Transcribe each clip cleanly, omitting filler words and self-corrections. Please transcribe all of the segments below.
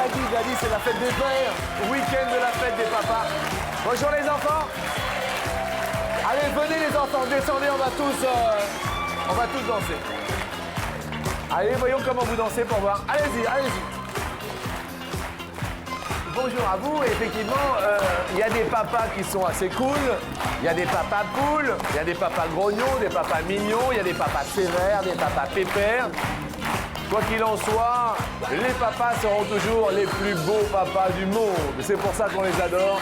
il a dit, c'est la fête des pères. Week-end de la fête des papas. Bonjour les enfants. Allez, venez les enfants, descendez, on va tous danser. Allez, voyons comment vous dansez pour voir. Allez-y, allez-y. Bonjour à vous. Effectivement, il y a des papas qui sont assez cool. Il y a des papas poules, il y a des papas grognons, des papas mignons, il y a des papas sévères, des papas pépères. Quoi qu'il en soit, les papas seront toujours les plus beaux papas du monde. C'est pour ça qu'on les adore.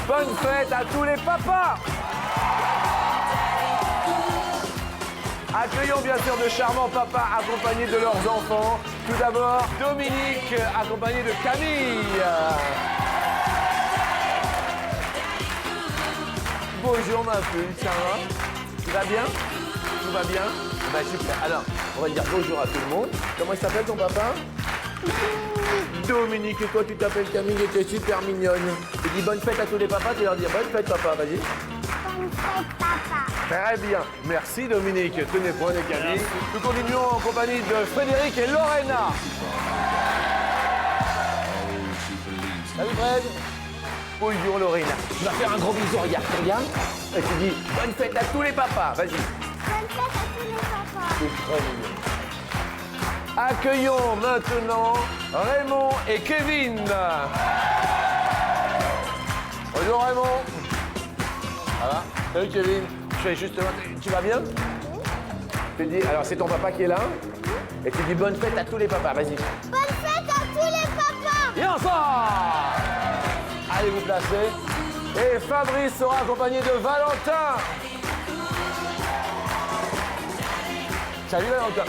Bonne fête à tous les papas! Accueillons bien sûr de charmants papas accompagnés de leurs enfants. Tout d'abord, Dominique accompagné de Camille. Bonjour ma puce, ça va? Tu vas bien? Tout va bien? Bah super. Alors, on va dire bonjour à tout le monde. Comment il s'appelle ton papa? Dominique, et toi tu t'appelles Camille et tu es super mignonne. Tu dis bonne fête à tous les papas, tu leur dis bonne fête papa, vas-y. Bonne fête, papa. Très bien. Merci Dominique. Tenez, prenez Camille. Nous continuons en compagnie de Frédéric et Lorena. Salut Fred. Bonjour Lorena. Tu vas faire un gros bisou, regarde. Et tu dis bonne fête à tous les papas, vas-y. Bonne fête à tous les papas. C'est très mignon. Accueillons maintenant Raymond et Kevin. Bonjour Raymond. Ça va? Salut Kevin. Je fais justement. Tu vas bien? Oui. Tu dis, alors c'est ton papa qui est là. Et tu dis bonne fête à tous les papas, vas-y. Bonne fête à tous les papas. Et ensemble! Allez vous placer. Et Fabrice sera accompagné de Valentin. Salut Valentin.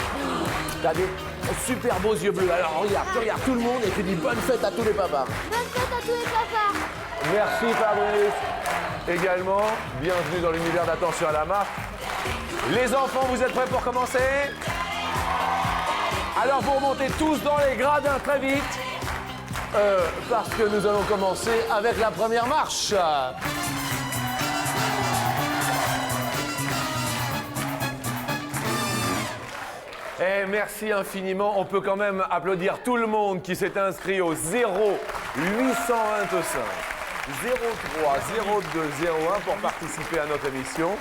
T'as des super beaux yeux bleus. Alors regarde, tu regardes tout le monde et tu dis bonne fête à tous les papas. Bonne fête à tous les papas. Merci Fabrice. Également, bienvenue dans l'univers d'Attention à la marque. Les enfants, vous êtes prêts pour commencer? Alors vous remontez tous dans les gradins très vite. Parce que nous allons commencer avec la première marche. Et merci infiniment. On peut quand même applaudir tout le monde qui s'est inscrit au 0825 03 02 01 pour participer à notre émission.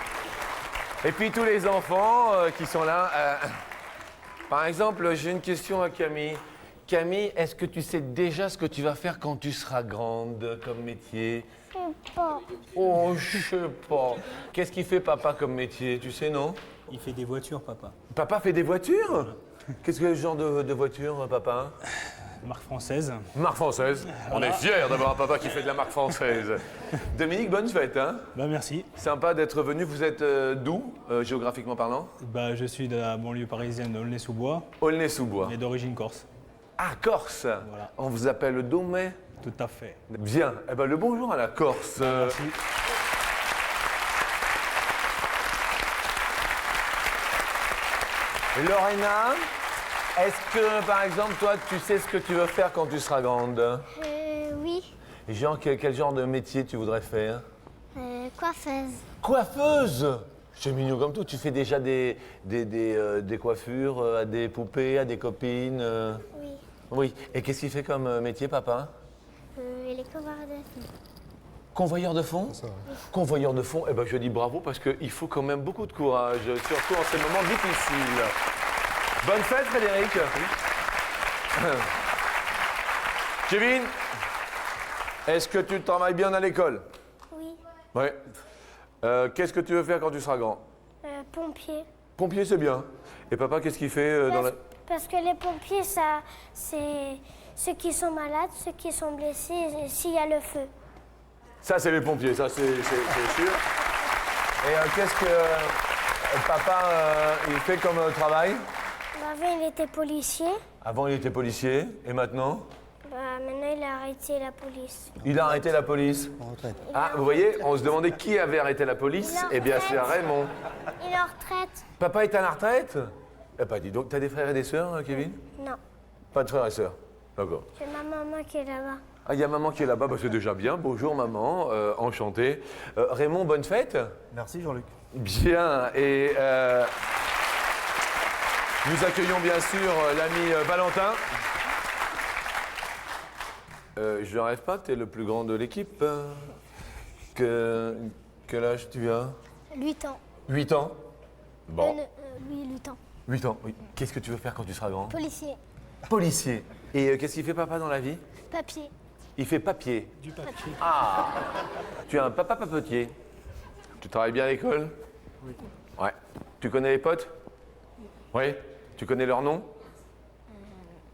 Et puis tous les enfants qui sont là. Par exemple, j'ai une question à Camille. Camille, est-ce que tu sais déjà ce que tu vas faire quand tu seras grande comme métier? Je sais pas. Oh, je sais pas. Qu'est-ce qu'il fait papa comme métier? Tu sais, non? Il fait des voitures, papa. Papa fait des voitures? Qu'est-ce que genre de voiture, papa? Marque française. Marque française. On est fiers d'avoir un papa qui fait de la marque française. Dominique, bonne fête, hein? Bah merci. Sympa d'être venu. Vous êtes d'où, géographiquement parlant? Bah je suis de la banlieue parisienne de Aulnay-sous-Bois Aulnay-sous-Bois. et d'origine corse. Ah, Corse. Voilà. On vous appelle Domé. Tout à fait. Bien. Eh ben, le bonjour à la Corse. Merci. Lorena, est-ce que, par exemple, toi, tu sais ce que tu veux faire quand tu seras grande? Oui. Genre, quel genre de métier tu voudrais faire? Coiffeuse. Coiffeuse! C'est mignon comme tout. Tu fais déjà des coiffures à des poupées, à des copines? Oui. Oui. Et qu'est-ce qu'il fait comme métier, papa? Il est convoyeur de fond. Convoyeur de fonds? Convoyeur de fonds, eh ben, je dis bravo parce qu'il faut quand même beaucoup de courage, surtout en ces moments difficiles. Bonne fête, Frédéric. Kevin, est-ce que tu travailles bien à l'école? Oui. Oui. Qu'est-ce que tu veux faire quand tu seras grand? Pompier. Pompier, c'est bien. Et papa, qu'est-ce qu'il fait dans la... Parce que les pompiers, ça, c'est ceux qui sont malades, ceux qui sont blessés, et s'il y a le feu. Ça, c'est les pompiers, ça, c'est sûr. Et qu'est-ce que papa, il fait comme travail? Avant, il était policier. Avant, il était policier. Et maintenant? Maintenant, il a arrêté la police. Il a arrêté la police. En retraite. Ah, vous voyez, on se demandait qui avait arrêté la police. Il est en Eh bien, c'est retraite. Raymond. Il est en retraite. Papa est à la retraite? Eh ben, dis donc, t'as des frères et des sœurs, Kevin? Non. Pas de frères et sœurs. D'accord. J'ai ma maman qui est là-bas. Ah, il y a maman qui est là-bas, bah, c'est déjà bien. Bonjour, maman. Enchanté. Raymond, bonne fête. Merci Jean-Luc. Bien. Et nous accueillons bien sûr l'ami Valentin. Je rêve pas, t'es le plus grand de l'équipe. Quel âge tu as? 8 ans. 8 ans. Bon, Oui, 8 ans. 8 ans, oui. Qu'est-ce que tu veux faire quand tu seras grand? Policier. Policier. Et qu'est-ce qu'il fait papa dans la vie? Papier. Il fait papier. Du papier. Ah, tu es un papa papetier. Tu travailles bien à l'école? Oui. Ouais. Tu connais les potes? Oui. Tu connais leur nom?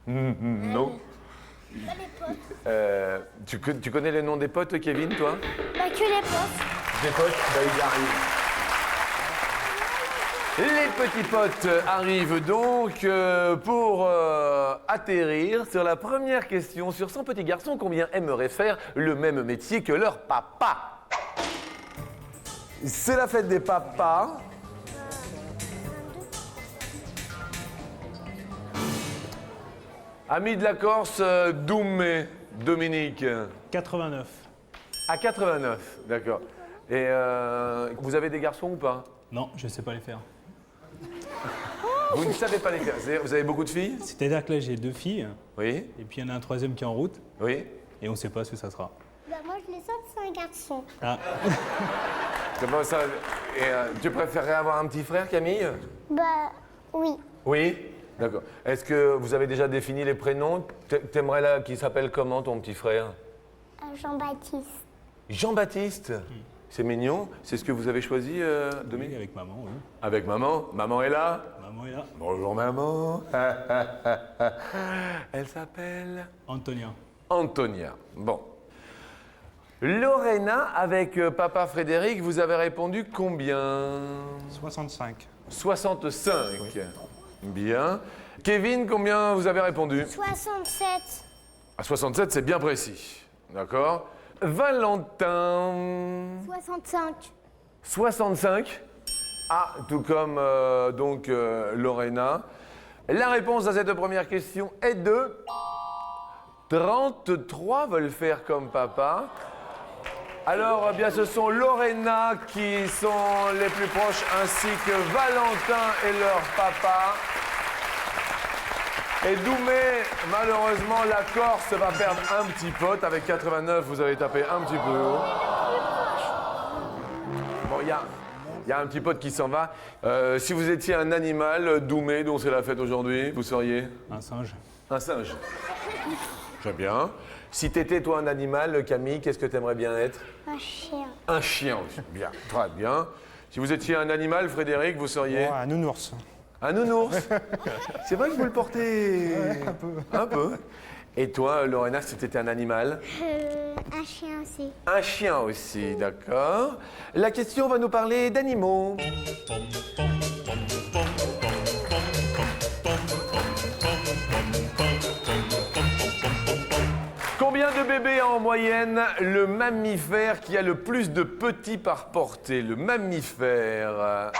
Non. Pas les potes. Tu connais les noms des potes, Kevin, toi? Bah, que les potes. Des potes? Bah, ils arrivent. Les petits potes arrivent donc pour atterrir sur la première question. Sur 100 petits garçons, combien aimeraient faire le même métier que leur papa? C'est la fête des papas. Amis de la Corse, Doumé, Dominique. 89. À 89, d'accord. Et vous avez des garçons ou pas? Non, je ne sais pas les faire. Vous ne savez pas les faire. Vous avez beaucoup de filles? C'est-à-dire que là, j'ai 2 filles, Oui, et puis il y en a un troisième qui est en route, oui. et on ne sait pas ce que ça sera. Bah, moi, je les sens, c'est un garçon. Ah, C'est pas ça. Et tu préférerais avoir un petit frère, Camille? Bah, oui. Oui. D'accord. Est-ce que vous avez déjà défini les prénoms? T'aimerais là qu'il s'appelle comment ton petit frère? Jean-Baptiste. Jean-Baptiste. C'est mignon. C'est ce que vous avez choisi, Dominique? oui, avec maman, oui. Avec maman. Maman est là? Maman est là. Bonjour maman. Elle s'appelle Antonia. Antonia. Bon. Lorena, avec papa Frédéric, vous avez répondu combien? 65. 65. Bien. Kevin, combien vous avez répondu? 67. À 67, c'est bien précis. D'accord. Valentin. 65. 65. Ah, tout comme donc Lorena. La réponse à cette première question est de 33 veulent faire comme papa. Alors, eh bien, ce sont Lorena qui sont les plus proches, ainsi que Valentin et leur papa. Et Doumé, malheureusement, la Corse va perdre un petit pote. Avec 89, vous avez tapé un petit peu haut. Bon, il y a un petit pote qui s'en va. Si vous étiez un animal, Doumé, dont c'est la fête aujourd'hui, vous seriez? Un singe. Un singe. Très bien. Si t'étais toi un animal, Camille, qu'est-ce que t'aimerais bien être? Un chien. Un chien aussi. Bien, très bien. Si vous étiez un animal, Frédéric, vous seriez? Un nounours. Un nounours. C'est vrai que vous le portez? Ouais, un peu. Un peu. Et toi, Lorena, si t'étais un animal? Un chien aussi. Un chien aussi, d'accord. La question va nous parler d'animaux. Combien de bébés a en moyenne le mammifère qui a le plus de petits par portée? Le mammifère.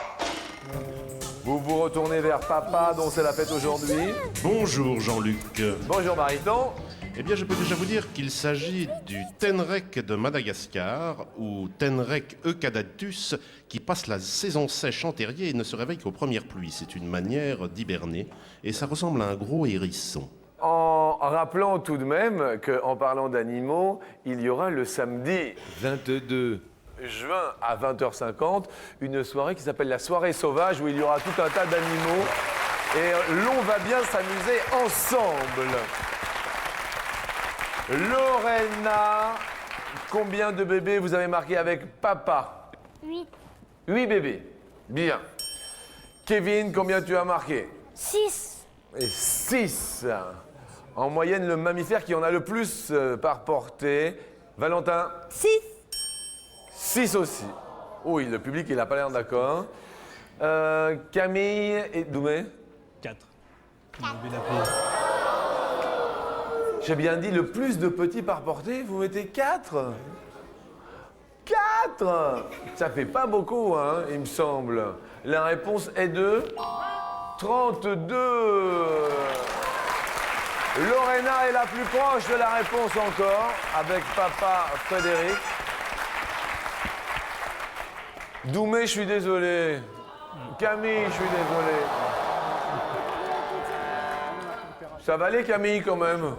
Vous vous retournez vers papa, dont c'est la fête aujourd'hui. Bonjour Jean-Luc. Bonjour Mariton. Eh bien, je peux déjà vous dire qu'il s'agit du tenrec de Madagascar, ou tenrec eucadatus, qui passe la saison sèche en terrier et ne se réveille qu'aux premières pluies. C'est une manière d'hiberner, et ça ressemble à un gros hérisson. En rappelant tout de même qu'en parlant d'animaux, il y aura le samedi 22 juin à 20h50 une soirée qui s'appelle la soirée sauvage où il y aura tout un tas d'animaux et l'on va bien s'amuser ensemble. Lorena, combien de bébés vous avez marqué avec papa? 8. 8 bébés. Bien. Kevin, combien tu as marqué? 6. Et 6. En moyenne, le mammifère qui en a le plus par portée. Valentin? 6. 6 aussi. Oui, le public, il n'a pas l'air d'accord. Camille et Doumé? 4. Bébé d'appeler. J'ai bien dit le plus de petits par portée, vous mettez 4? 4? Ça fait pas beaucoup, hein, il me semble. La réponse est de 32. Lorena est la plus proche de la réponse encore, avec papa Frédéric. Doumé, je suis désolé. Camille, je suis désolé. Ça va aller, Camille, quand même?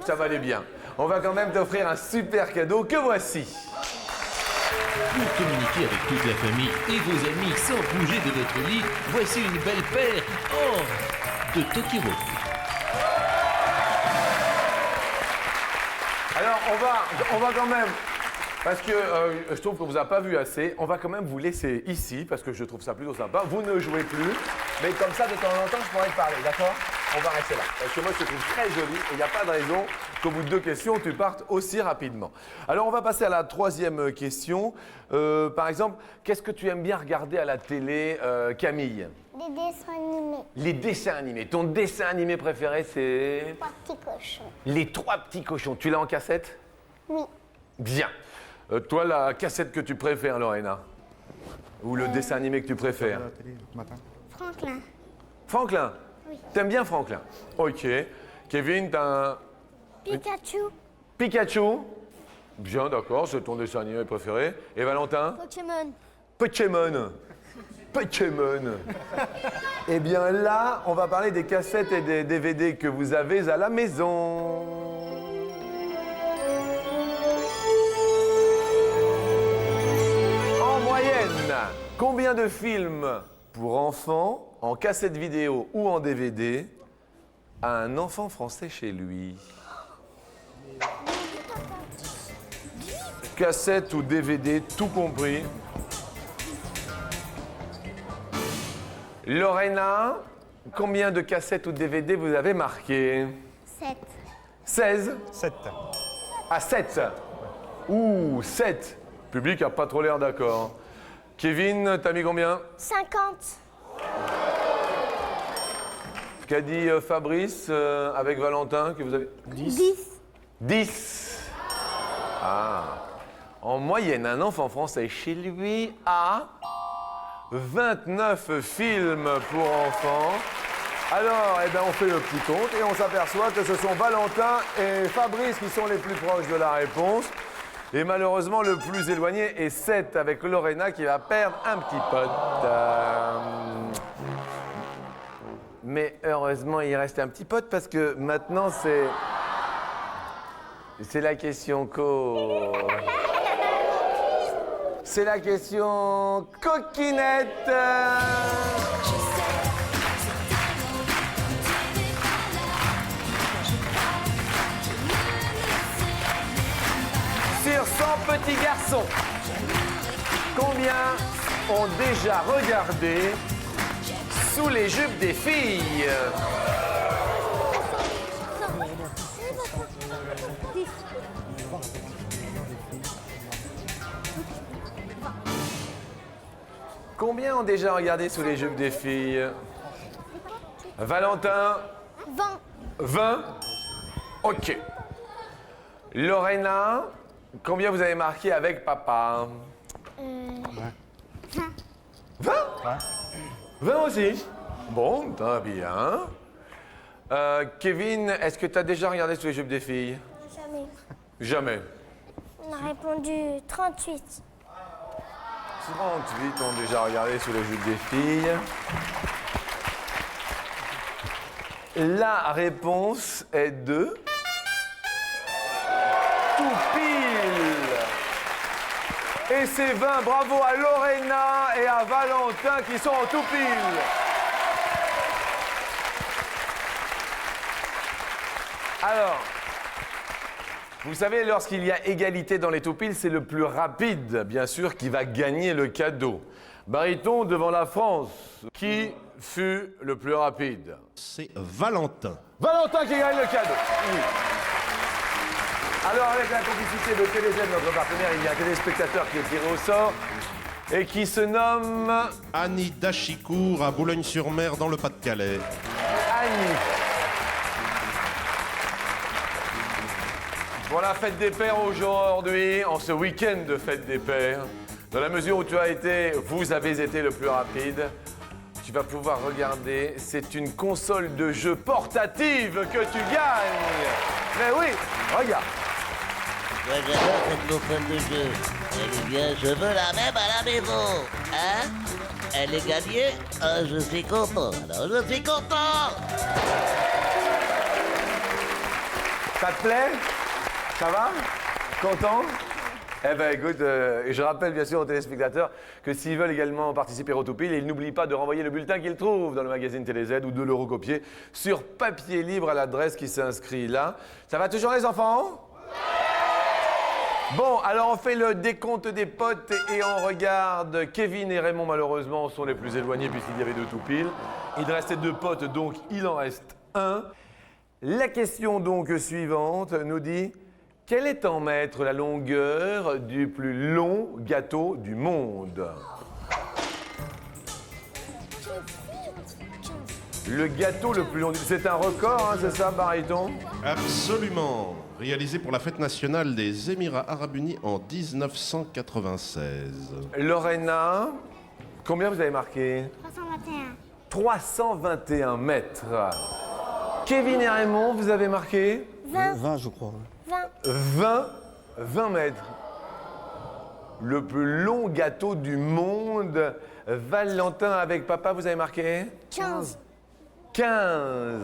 Ça va aller bien. on va quand même t'offrir un super cadeau que voici. Pour communiquer avec toute la famille et vos amis sans bouger de votre lit, voici une belle paire de Tokiro. Alors, on va quand même, parce que je trouve qu'on vous a pas vu assez, on va quand même vous laisser ici, parce que je trouve ça plutôt sympa. Vous ne jouez plus, mais comme ça, de temps en temps, je pourrais te parler, d'accord? On va rester là, parce que moi, je te trouve très joli, et il n'y a pas de raison qu'au bout de 2 questions, tu partes aussi rapidement. Alors, on va passer à la 3e question. Par exemple, qu'est-ce que tu aimes bien regarder à la télé, Camille? Des dessins animés. Les dessins animés. Ton dessin animé préféré, c'est? 3 petits cochons. Les 3 petits cochons. Tu l'as en cassette? Oui. Bien. Toi, la cassette que tu préfères, Lorena? Ou le dessin animé que tu préfères? la télé le matin. Franklin. Franklin? Oui. T'aimes bien Franklin? Ok. Kevin, t'as un Pikachu. Pikachu? Bien, d'accord, c'est ton dessin animé préféré. Et Valentin? Pokémon. Pokémon. Pokémon. Eh bien là, on va parler des cassettes et des DVD que vous avez à la maison. En moyenne, combien de films pour enfants, en cassette vidéo ou en DVD, a un enfant français chez lui? Cassette ou DVD, tout compris. Lorena, combien de cassettes ou DVD vous avez marqué? 7. 16 7. à 7. Ouh, 7. Le public n'a pas trop l'air d'accord. Kevin, t'as mis combien? 50. Qu'a dit Fabrice avec Valentin que vous avez? 10. 10. Ah. En moyenne, un enfant français chez lui a 29 films pour enfants. Alors, eh ben, on fait le petit compte et on s'aperçoit que ce sont Valentin et Fabrice qui sont les plus proches de la réponse. Et malheureusement, le plus éloigné est 7 avec Lorena qui va perdre un petit pote. Mais heureusement, il reste un petit pote parce que maintenant, c'est la question C'est la question coquinette. Sur 100 petits garçons, combien ont déjà regardé Sous les jupes des filles? Combien ont déjà regardé Sous les jupes des filles? Valentin? 20. 20? Ok. Lorena, combien vous avez marqué avec papa? 20? 20 aussi? Bon, très bien. Kevin, est-ce que tu as déjà regardé Sous les jupes des filles? Jamais. Jamais. On a répondu 38. 38 ont déjà regardé Sous les jupes des filles. La réponse est de... tout pile. Et c'est 20. Bravo à Lorena et à Valentin qui sont en tout pile. Alors, vous savez, lorsqu'il y a égalité dans les tout piles, c'est le plus rapide, bien sûr, qui va gagner le cadeau. Baryton devant la France. Qui fut le plus rapide? C'est Valentin. Valentin qui gagne le cadeau. Oui. Alors, avec la complicité de TéléZ, notre partenaire, il y a un téléspectateur qui est tiré au sort et qui se nomme Annie Dachicourt à Boulogne-sur-Mer dans le Pas-de-Calais. Annie. Pour la fête des pères aujourd'hui, en ce week-end de fête des pères, dans la mesure où vous avez été le plus rapide, tu vas pouvoir regarder, c'est une console de jeu portative que tu gagnes. Mais oui, regarde. Moi j'adore cette console de jeu. Eh bien, je veux la même à la maison. Hein? Elle est gagnée? Je suis content. Alors je suis content. Ça te plaît? Ça va? Content? Eh ben écoute, je rappelle bien sûr aux téléspectateurs que s'ils veulent également participer au Toupil, ils n'oublient pas de renvoyer le bulletin qu'ils trouvent dans le magazine TéléZ ou de le recopier sur papier libre à l'adresse qui s'inscrit là. Ça va toujours les enfants? Bon, alors on fait le décompte des potes et on regarde. Kevin et Raymond malheureusement sont les plus éloignés puisqu'il y avait 2 Toupils. Il restait 2 potes donc il en reste 1. La question donc suivante nous dit: quel est en mètres la longueur du plus long gâteau du monde? Le gâteau le plus long du... C'est un record, hein, c'est ça, Baryton? Absolument. Réalisé pour la fête nationale des Émirats Arabes Unis en 1996. Lorena, combien vous avez marqué? 321. 321 mètres. Kevin et Raymond, vous avez marqué? 20, je crois. 20 mètres. Le plus long gâteau du monde. Valentin avec papa, vous avez marqué? 15. 15.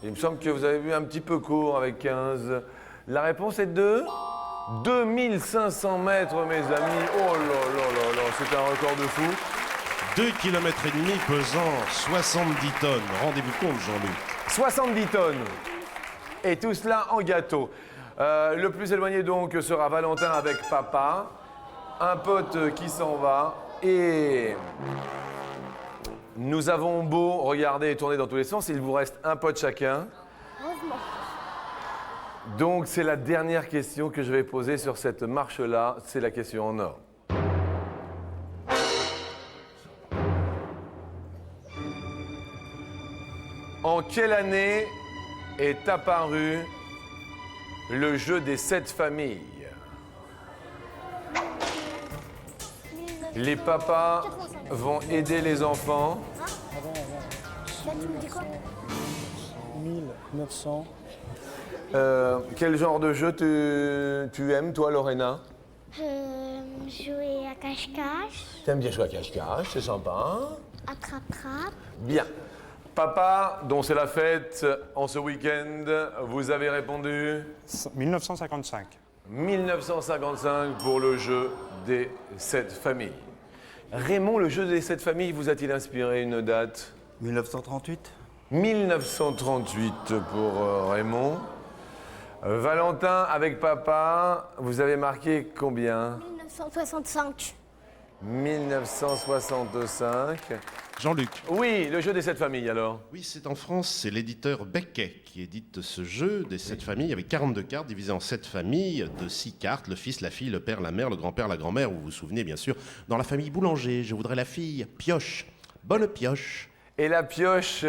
Il me semble que vous avez vu un petit peu court avec 15. La réponse est 2500 mètres, mes amis. Oh là là là là, c'est un record de fou. 2,5 km pesant 70 tonnes. Rendez-vous compte, Jean-Luc. 70 tonnes. Et tout cela en gâteau. Le plus éloigné donc sera Valentin avec papa. Un pote qui s'en va. Et nous avons beau regarder et tourner dans tous les sens, il vous reste un pote chacun. Heureusement. Donc c'est la dernière question que je vais poser sur cette marche-là. C'est la question en or. En quelle année est apparu le jeu des 7 familles? Les papas vont aider les enfants. Là, tu me dis quoi? 1900. Quel genre de jeu tu aimes, toi, Lorena? Jouer à cache-cache, T'aimes bien jouer à cache-cache, c'est sympa. attrape-trappe. Bien. Papa, dont c'est la fête en ce week-end, vous avez répondu 1955. 1955 pour le jeu des 7 familles. Raymond, le jeu des 7 familles vous a-t-il inspiré une date? 1938. 1938 pour Raymond. Valentin, avec papa, vous avez marqué combien? 1965. 1965. Jean-Luc. Oui, le jeu des 7 familles alors. Oui, c'est en France, c'est l'éditeur Becquet qui édite ce jeu des 7 familles avec 42 cartes divisées en 7 familles de 6 cartes, le fils, la fille, le père, la mère, le grand-père, la grand-mère. Vous vous souvenez bien sûr, dans la famille Boulanger, je voudrais la fille, pioche, bonne pioche. Et la pioche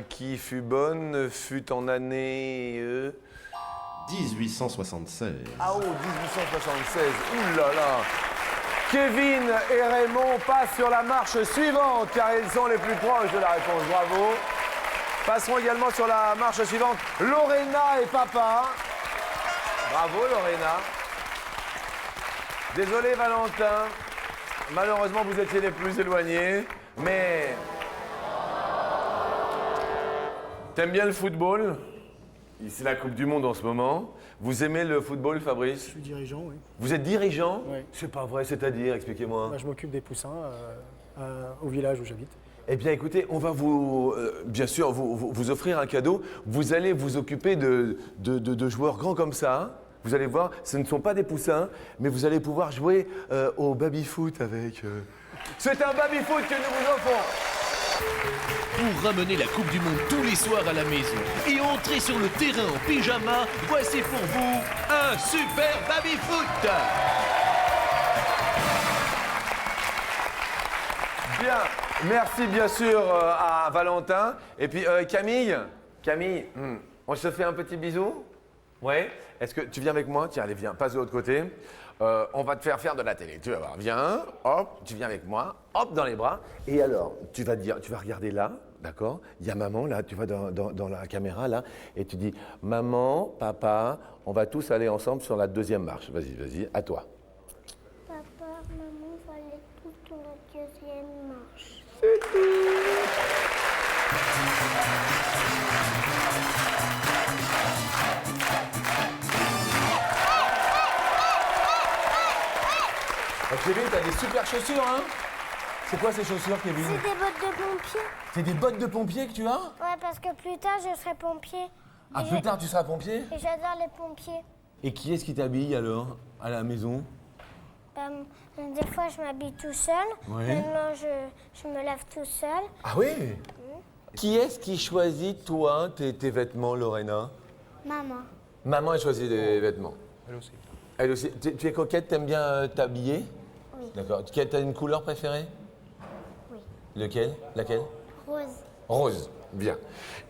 qui fut bonne fut en année... 1876. Ah oh, 1876, ouh là là. Kevin et Raymond passent sur la marche suivante car ils sont les plus proches de la réponse, bravo. Passeront également sur la marche suivante Lorena et papa. Bravo Lorena. Désolé Valentin, malheureusement vous étiez les plus éloignés, mais... T'aimes bien le football? C'est la Coupe du Monde en ce moment. Vous aimez le football, Fabrice? Je suis dirigeant, oui. Vous êtes dirigeant? Oui. C'est pas vrai, c'est-à-dire, expliquez-moi. Bah, je m'occupe des poussins au village où j'habite. Eh bien, écoutez, on va vous, bien sûr, vous offrir un cadeau. Vous allez vous occuper de joueurs grands comme ça. Vous allez voir, ce ne sont pas des poussins, mais vous allez pouvoir jouer au baby-foot avec... C'est un baby-foot que nous vous offrons. Pour ramener la Coupe du Monde tous les soirs à la maison et entrer sur le terrain en pyjama, voici pour vous un super baby-foot. Bien, merci bien sûr à Valentin. Et puis Camille, on se fait un petit bisou? Ouais. Est-ce que tu viens avec moi? Tiens, allez, viens, passe de l'autre côté. On va te faire de la télé. Tu vas voir. Viens, hop, tu viens avec moi, hop, dans les bras. Et alors, tu vas regarder là, d'accord? Il y a maman là, tu vas dans la caméra là, et tu dis, maman, papa, on va tous aller ensemble sur la 2e marche. Vas-y, à toi. Papa, maman, on va aller tous sur la 2e marche. Kevin, t'as des super chaussures, hein? C'est quoi ces chaussures, Kevin? C'est des bottes de pompier. C'est des bottes de pompier que tu as? Ouais, parce que plus tard, je serai pompier. Ah, plus tard, tu seras pompier? Et j'adore les pompiers. Et qui est-ce qui t'habille alors, à la maison? Des fois, je m'habille tout seul. Ouais. Maintenant, je me lave tout seul. Ah oui? Qui est-ce qui choisit, toi, tes vêtements, Lorena? Maman. Maman, elle choisit des vêtements. Elle aussi. Elle aussi. Tu es coquette, t'aimes bien t'habiller? Oui. D'accord. T'as une couleur préférée? Oui. Laquelle? Rose. Rose. Bien.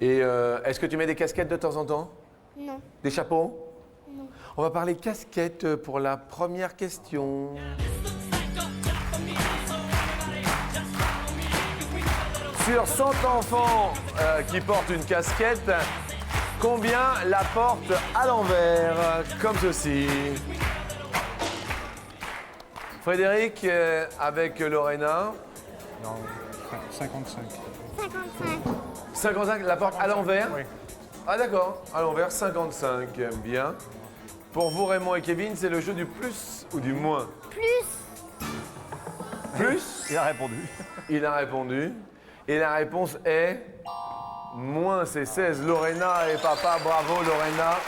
Et est-ce que tu mets des casquettes de temps en temps? Non. Des chapeaux? Non. On va parler casquettes pour la première question. Sur 100 enfants qui portent une casquette, combien la portent à l'envers? Comme ceci. Frédéric, avec Lorena. Non, 55. 55. 55, la porte à l'envers? Oui. Ah d'accord, à l'envers, 55, bien. Pour vous, Raymond et Kevin, c'est le jeu du plus ou du moins? Plus. Plus? Il a répondu. Il a répondu. Et la réponse est moins, c'est 16. Lorena et papa, bravo Lorena.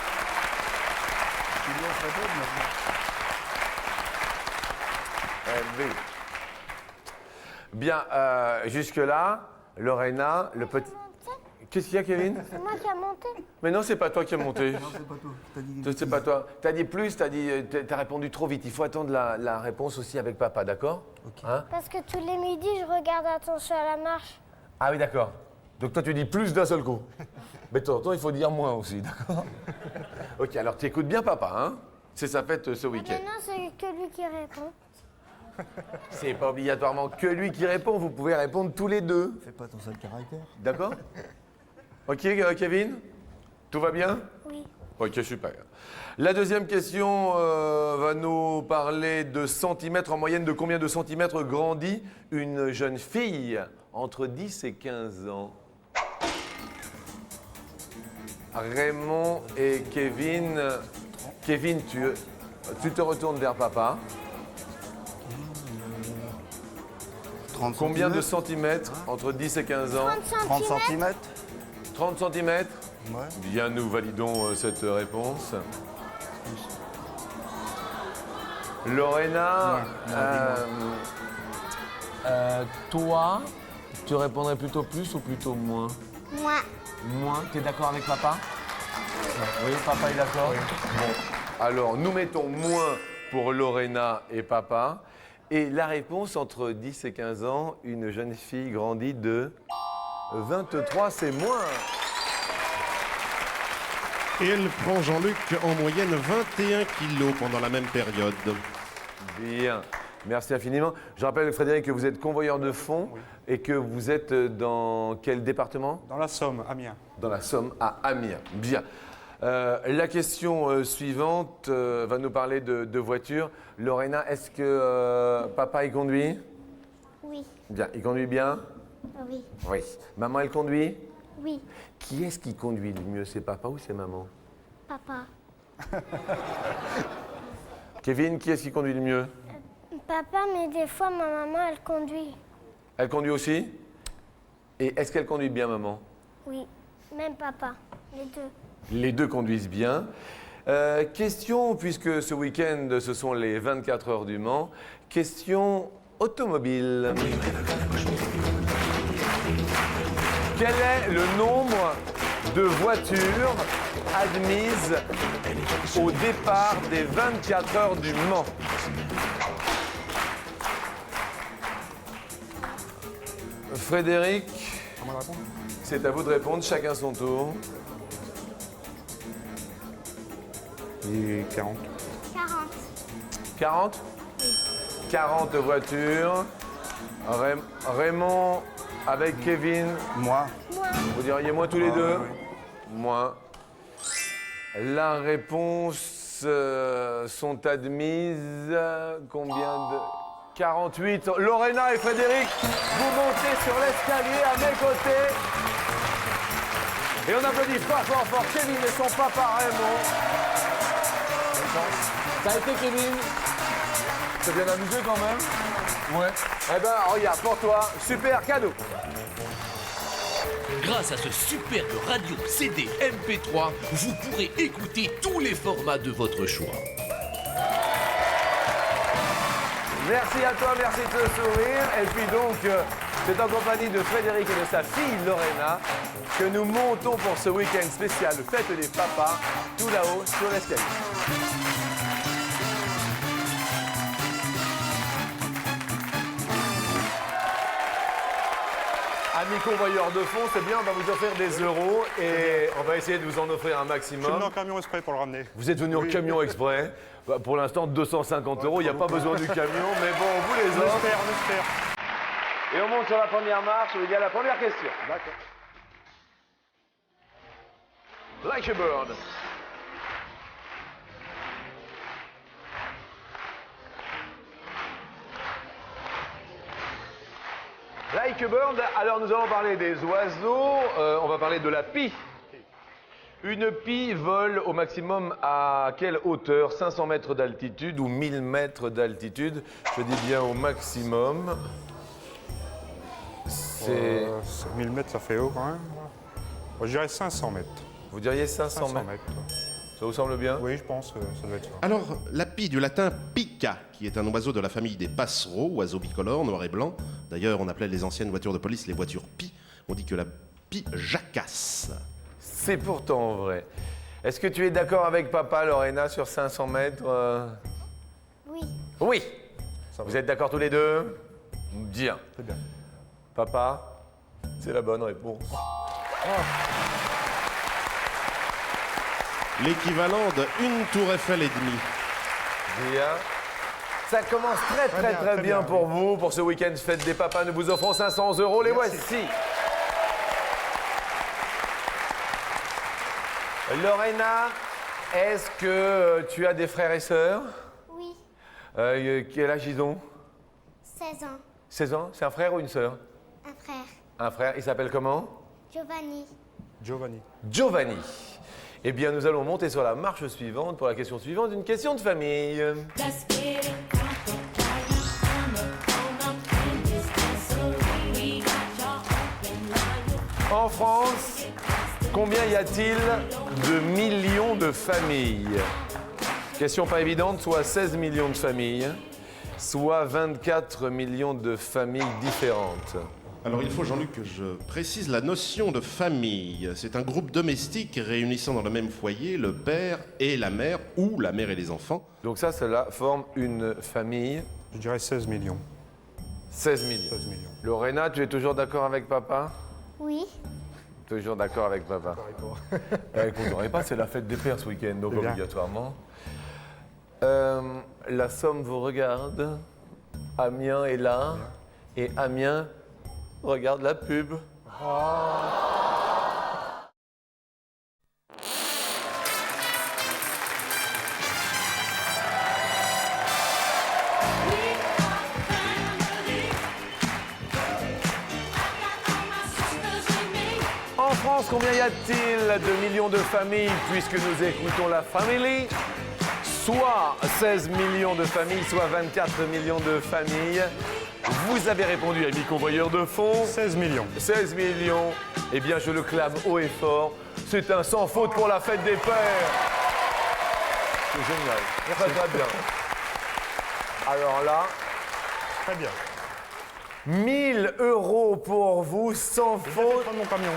Bien, jusque-là, Lorena, le petit... Qu'est-ce qu'il y a, Kevin? C'est moi qui ai monté. Mais non, c'est pas toi qui as monté. Non, c'est pas toi. T'as dit C'est pas toi. T'as dit plus, t'as répondu trop vite. Il faut attendre la réponse aussi avec papa, d'accord? Hein? Parce que tous les midis, je regarde attention à la marche. Ah oui, d'accord. Donc toi, tu dis plus d'un seul coup. Mais de temps en temps, il faut dire moins aussi, d'accord? Ok, alors tu écoutes bien papa, hein? C'est sa fête ce week-end. Maintenant, c'est que lui qui répond. C'est pas obligatoirement que lui qui répond, vous pouvez répondre tous les deux. Fais pas ton seul caractère. D'accord? Ok, Kevin? Tout va bien? Oui. Ok, super. La deuxième question va nous parler de centimètres. En moyenne, de combien de centimètres grandit une jeune fille entre 10 et 15 ans? Raymond et Kevin. Kevin, tu te retournes vers papa. 30 Combien de centimètres entre 10 et 15 ans? 30 cm. 30 centimètres? Ouais. Bien, nous validons cette réponse. Lorena, toi, tu répondrais plutôt plus ou plutôt moins? Moi. Moins. T'es d'accord avec papa? Oui, papa est d'accord? Bon, alors nous mettons moins pour Lorena et papa. Et la réponse, entre 10 et 15 ans, une jeune fille grandit de 23, c'est moins. Et elle prend, Jean-Luc, en moyenne 21 kilos pendant la même période. Bien, merci infiniment. Je rappelle, Frédéric, que vous êtes convoyeur de fonds et que vous êtes dans quel département? Dans la Somme, Amiens. Dans la Somme, à Amiens. Bien. La question suivante va nous parler de voiture. Lorena, est-ce que papa, il conduit? Oui. Bien, il conduit bien? Oui. Oui. Maman, elle conduit? Oui. Qui est-ce qui conduit le mieux? C'est papa ou c'est maman? Papa. Kevin, qui est-ce qui conduit le mieux? Papa, mais des fois, ma maman, elle conduit. Elle conduit aussi? Et est-ce qu'elle conduit bien, maman? Oui. Même papa. Les deux. Les deux conduisent bien. Question, puisque ce week-end, ce sont les 24 heures du Mans. Question automobile. Quel est le nombre de voitures admises au départ des 24 heures du Mans? Frédéric, c'est à vous de répondre, chacun son tour. Et 40. 40. 40? 40 voitures. Raymond avec Kevin, Moi. vous diriez moi tous les deux? Moi. La réponse sont admises. Combien de... 48. Lorena et Frédéric, vous montez sur l'escalier à mes côtés. Et on applaudit fort Kevin et son papa Raymond. Ça a été Kevin? t'es bien amusé quand même? Ouais. Eh ben, regarde, pour toi, super cadeau. Grâce à ce superbe radio CD MP3, vous pourrez écouter tous les formats de votre choix. Merci à toi, merci de ce sourire. Et puis donc, c'est en compagnie de Frédéric et de sa fille Lorena que nous montons pour ce week-end spécial Fête des Papas, tout là-haut sur l'escalier. Amis convoyeurs de fonds, c'est bien, on va vous offrir des euros et on va essayer de vous en offrir un Je suis maximum. venu en camion exprès pour le ramener. Vous êtes venu en camion exprès. Bah, pour l'instant, 250 euros, il n'y a pas besoin du camion, mais bon, on vous les On offre. espère, on espère. Et on monte sur la première marche, il y a la première question. D'accord. Like a bird. Like a bird, alors nous allons parler des oiseaux, on va parler de la pie. Une pie vole au maximum à quelle hauteur? 500 mètres d'altitude ou 1000 mètres d'altitude? Je dis bien au maximum. C'est... 1000 mètres, ça fait haut quand même. Je dirais 500 mètres. Vous diriez 500 500 mètres? mètres. Ça vous semble bien? Oui, je pense que ça doit être ça. Alors, la pie du latin pica, qui est un oiseau de la famille des passereaux, oiseaux bicolores, noir et blanc. D'ailleurs, on appelait les anciennes voitures de police les voitures pie. On dit que la pie jacasse. C'est pourtant vrai. Est-ce que tu es d'accord avec papa, Lorena, sur 500 mètres Oui. Oui. Ça va. Vous êtes d'accord tous les deux? Bien. C'est bien. Papa, c'est la bonne réponse. L'équivalent d'une tour Eiffel et demie. Bien. Ça commence très bien oui. pour vous, pour ce week-end fête des papas. Nous vous offrons 500 euros. Les Merci. voici. Lorena, est-ce que tu as des frères et sœurs? Oui. Quel âge ils ont? 16 ans. 16 ans? C'est un frère ou une sœur? Un frère. Un frère. Il s'appelle comment? Giovanni. Giovanni. Giovanni. Eh bien, nous allons monter sur la marche suivante pour la question suivante, une question de famille. Let's get it crunk up, on up in this dancery. We got y'all up and En France, combien y a-t-il de millions de familles? Question pas évidente, soit 16 millions de familles, soit 24 millions de familles différentes. Alors il faut, Jean-Luc, que je précise la notion de famille. C'est un groupe domestique réunissant dans le même foyer le père et la mère, ou la mère et les enfants. Donc ça, cela forme une famille. Je dirais 16 millions. 16 millions. 16 millions. Lorena, tu es toujours d'accord avec papa? Oui. Toujours d'accord avec papa. Écoute, on pas, c'est la fête des pères ce week-end, donc C'est bien. obligatoirement. La Somme vous regarde. Amiens est là. Et Amiens regarde la pub. En France, combien y a-t-il de millions de familles puisque nous écoutons la Family? Soit 16 millions de familles, soit 24 millions de familles. Vous avez répondu, amis convoyeurs de fonds. 16 millions. 16 millions. Eh bien, je le clame haut et fort. C'est un sans faute pour la fête des pères. C'est génial. Très, très bien. Alors là, Très bien. 1000 euros pour vous, sans Je vais faute. prendre mon camion.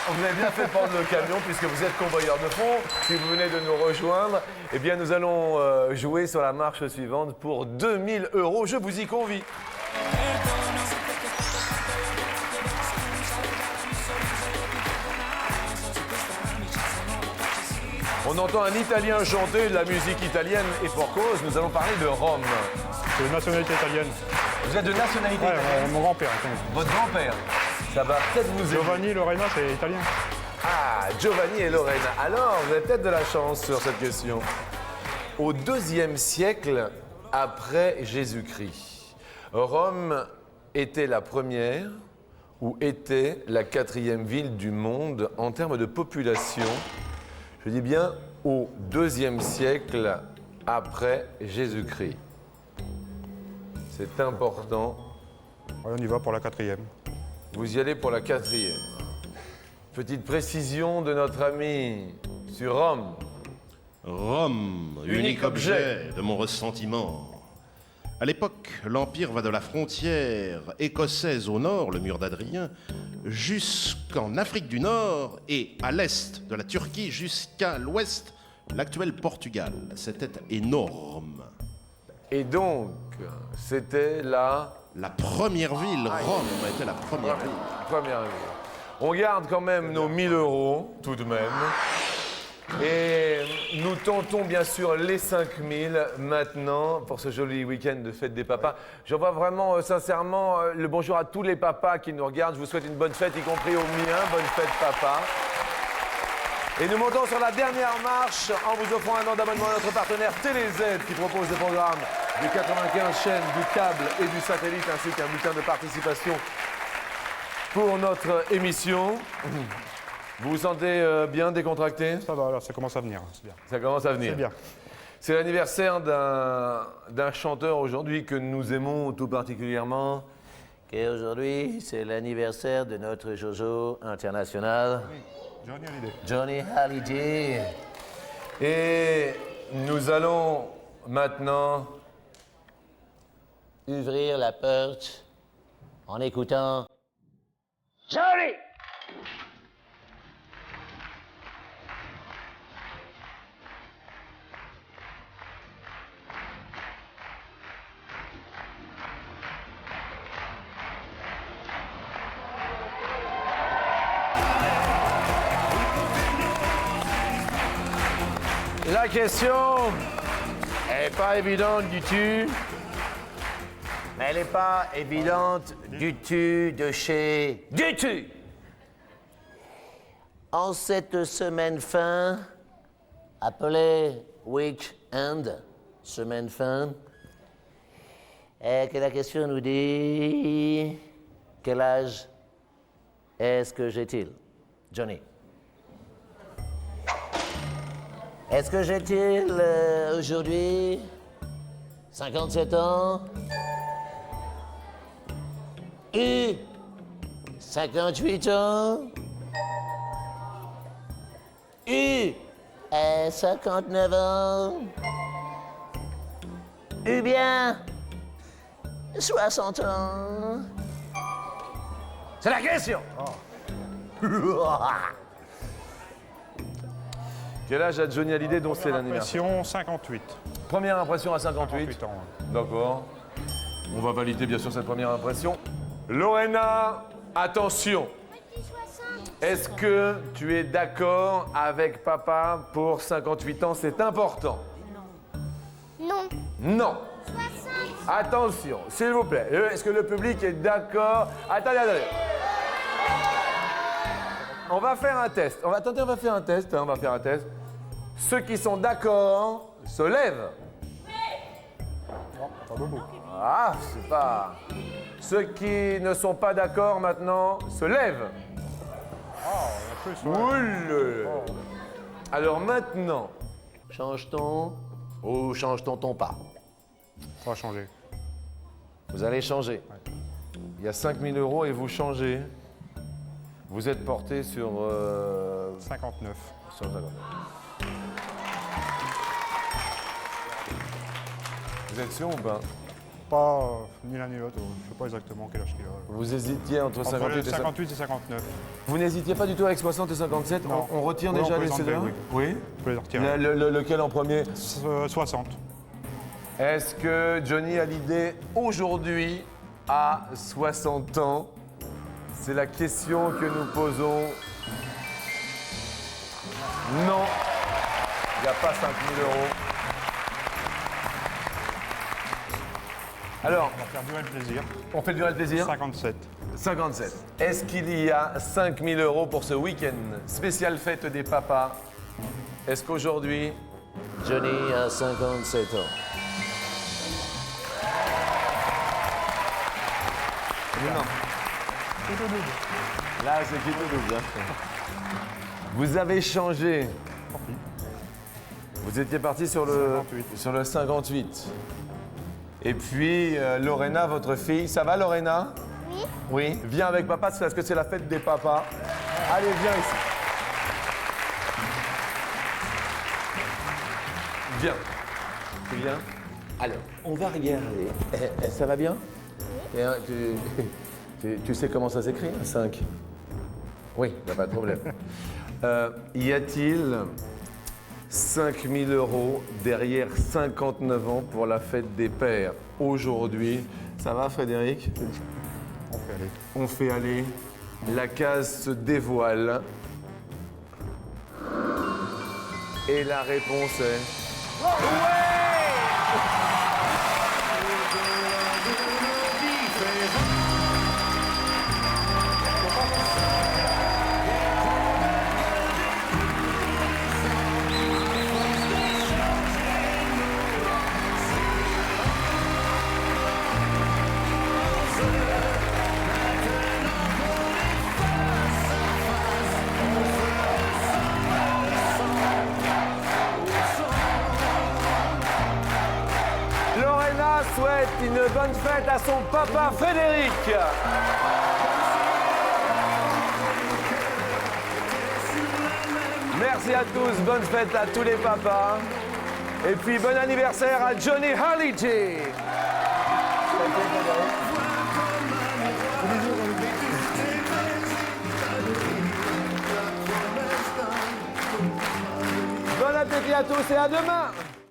Vous avez bien fait de prendre le camion puisque vous êtes convoyeur de fonds. Si vous venez de nous rejoindre, eh bien nous allons jouer sur la marche suivante pour 2000 euros. Je vous y convie. On entend un Italien chanter de la musique italienne et pour cause, nous allons parler de Rome. C'est de nationalité italienne. Vous êtes de nationalité Ouais, italienne. mon grand-père. attends. Votre grand-père. Ça va peut-être vous aider. Giovanni, Lorena, c'est italien. Ah, Giovanni et Lorena. Alors, vous avez peut-être de la chance sur cette question. Au IIe siècle après Jésus-Christ, Rome était la première ou était la 4e ville du monde en termes de population. Je dis bien au IIe siècle après Jésus-Christ. C'est important. On y va pour la 4e. Vous y allez pour la 4e. Petite précision de notre ami sur Rome. Rome, unique objet de mon ressentiment. À l'époque, l'Empire va de la frontière écossaise au nord, le mur d'Adrien, jusqu'en Afrique du Nord et à l'est de la Turquie jusqu'à l'ouest, l'actuel Portugal. C'était énorme. Et donc, c'était la première ville, Rome était la première ville. première ville. On garde quand même nos 1000 €, tout de même. Et nous tentons bien sûr les 5000 maintenant pour ce joli week-end de fête des papas. J'envoie vraiment sincèrement le bonjour à tous les papas qui nous regardent. Je vous souhaite une bonne fête, y compris au mien. Bonne fête papa. Et nous montons sur la dernière marche en vous offrant un an d'abonnement à notre partenaire TéléZ qui propose des programmes de 95 chaînes, du câble et du satellite ainsi qu'un bulletin de participation pour notre émission. Vous vous sentez bien décontracté? Ça va, alors ça commence à venir. C'est bien. Ça commence à venir. C'est bien. C'est l'anniversaire d'un chanteur aujourd'hui que nous aimons tout particulièrement. Et aujourd'hui, c'est l'anniversaire de notre Jojo international, Johnny Hallyday. Johnny Hallyday. Et nous allons maintenant Ouvrir la porte en écoutant Johnny! La question n'est pas évidente du tout, mais elle n'est pas évidente du tout de chez du tout. en cette semaine fin, appelée week-end, semaine fin, et que la question nous dit quel âge est-ce que j'ai-il, Johnny? Est-ce que j'ai-il aujourd'hui 57 ans? Et 58 ans? Et 59 ans? Ou bien 60 ans? C'est la question. Quel âge a Johnny Hallyday dont c'est l'anniversaire? Impression 58. Première impression à 58. 58 ans. D'accord. On va valider bien sûr cette première impression. Lorena, attention. Est-ce que tu es d'accord avec papa pour 58 ans? C'est important. Non. Non. 60. Attention, s'il vous plaît. Est-ce que le public est d'accord? Attendez. On va faire un test. On va faire un test. On va faire un test. Ceux qui sont d'accord se lèvent. Pas beaucoup. Ah, c'est pas... Ceux qui ne sont pas d'accord maintenant se lèvent. En plus, ouais. Oule. Alors maintenant, Change-t-on ou change-t-on pas? Ça va changer. vous allez changer. Il y a 5000 € et vous changez. Vous êtes porté sur... 59. sur le dragon. Vous êtes sûr ou pas? Pas ni l'un ni l'autre. Je ne sais pas exactement quel âge qu'il a. Vous hésitiez entre Entre 58 et 50. 58 et 59. Vous n'hésitiez pas du tout avec 60 et 57? Non. On retire Oui, on déjà peut les les enlever, CD1? oui. Oui. Je peux les retirer. Lequel en premier? 60. Est-ce que Johnny Hallyday, aujourd'hui, a 60 ans? C'est la question que nous posons. Non. Il n'y a pas 5000 €. Alors, On va faire durer le plaisir. on fait durer le plaisir? 57. 57. Est-ce qu'il y a 5000 € pour ce week-end spécial fête des papas? Est-ce qu'aujourd'hui... Johnny a 57 ans. Non. Là, c'est qui tout double. Vous avez changé. Vous étiez parti sur le 58. sur le 58. Et puis, Lorena, votre fille. Ça va, Lorena? Oui. Oui. Viens avec papa, parce que c'est la fête des papas. Allez, viens ici. Viens. Tu viens? Alors, on va regarder. Ça va bien? Oui. Tu sais comment ça s'écrit, un 5? Oui, il n'y a pas de problème. Y a-t-il 5 000 € derrière 59 ans pour la fête des pères aujourd'hui? Ça va, Frédéric? On fait aller. On fait aller. La case se dévoile. Et la réponse est... Lorena souhaite une bonne fête à son papa Frédéric. Merci à tous, bonne fête à tous les papas. Et puis bon anniversaire à Johnny Harley. Bon appétit à tous et à demain.